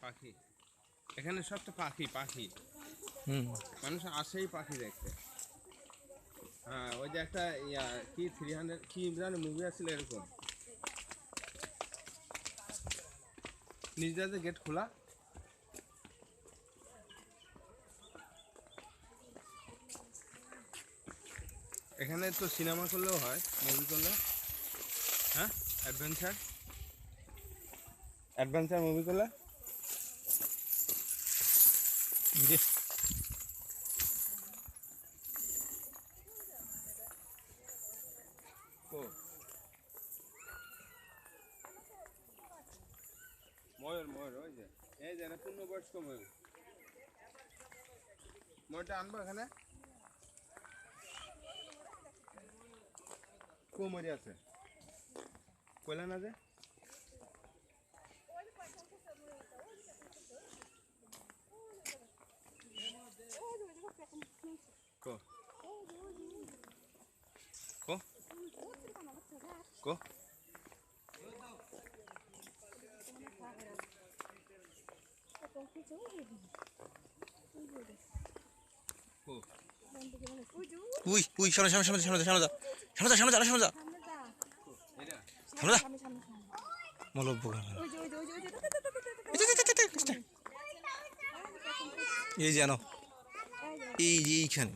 পাখি এখানে সব তো পাখি পাখি মানুষ আসেই পাখি দেখতে। হ্যাঁ ওই যে একটা কি 300 কি জানো মুভি আসছিল এরকম নিজেদের গেট খোলা। এখানে তো সিনেমা করলেও হয় মুভি করলে। হ্যাঁ অ্যাডভেঞ্চার অ্যাডভেঞ্চার মুভি করলে ময়ূর ময়ূর ওই যে এই যে পূর্ণবয়স্ক ময়ূর ময়ূরটা আনবো এখানে কোমরি আছে কইলা না যে কো কো কো উই উই সামনে সামনে সামনে সামনে সামনে যা সামনে যা সামনে যা সামনে যা সামনে যা মলব এই যে আনো এই যে এইখানে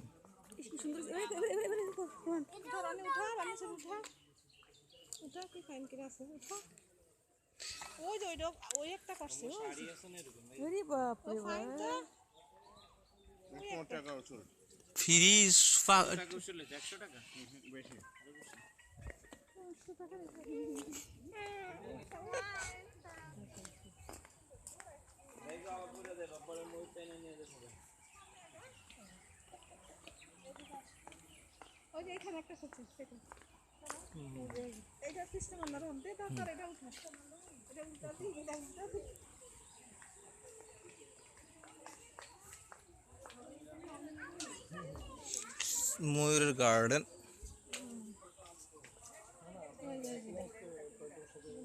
ফ্রিজ 100 টাকা বেশি ওই যে এখানে একটা আছে সেটা এইটা সিস্টেম না রন দে তার এটা উঠা এটা উল্টা দিই এটা উল্টা দিই ময়ূরের গার্ডেন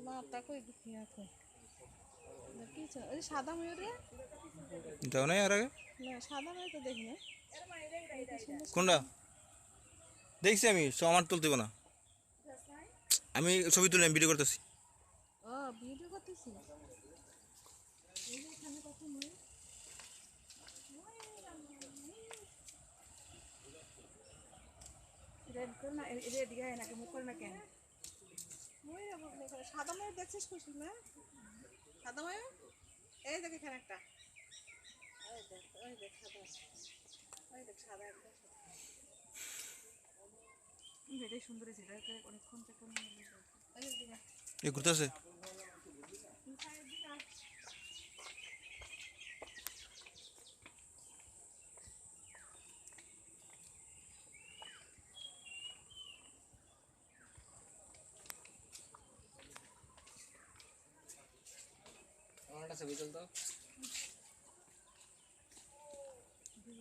মাথা কই দেখি আছে দেখিছ ওই সাদা ময়ূর রে যাও না আর আগে না সাদা ময়ূর তো দেখি না কোনটা দেখছি আমি আমার তুলতে না আমি ছবি তুললাম ভিডিও করতেছি ও ভিডিও করতেছি এই যে এখানে কত ময়ূর রেড করে না রেড গায় না মুখ করে না কেন ময়ূর সাদা ময়ূর দেখছিস খুশি না সাদা ময়ূর এই দেখ এখানে একটা ওই দেখ সাদা একটা এটাই সুন্দর ছিল অনেকক্ষণ থেকে এ ঘুরতেছে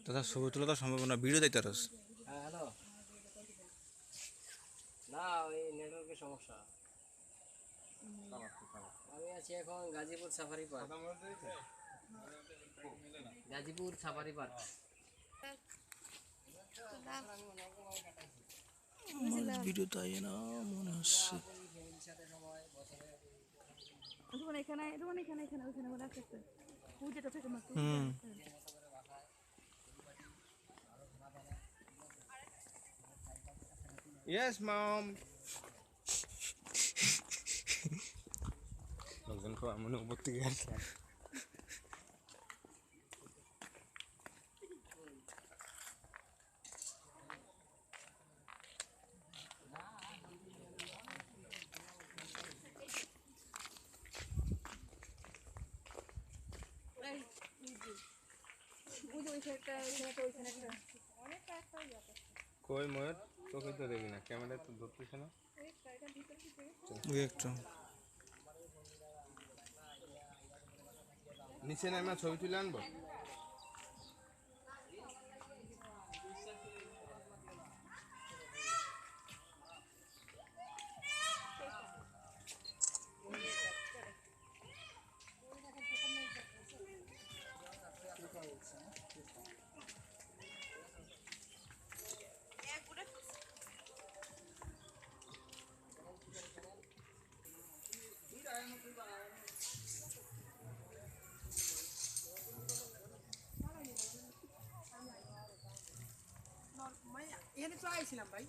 দাদা ছবি তোলা তো সম্ভব না ভিডিও দেখতে পারস হ্যালো না ওই নেটওয়ার্কের সমস্যা আমি আছি এখন Gazipur safari park Gazipur safari park video তাই না মনে হচ্ছে এখানে এখানে এখানে এখানে ওখানে ওরা আছে পূজাটা থেকে মাত্র Yes, mom. লোকজন খুব এমন উপর থেকে আসছে কই ময়ূর তোকে তো দেখি না ক্যামেরা তো ধরতেছে না একটা নিচে নামে ছবি তুলে আনবো আইছিলাম ভাই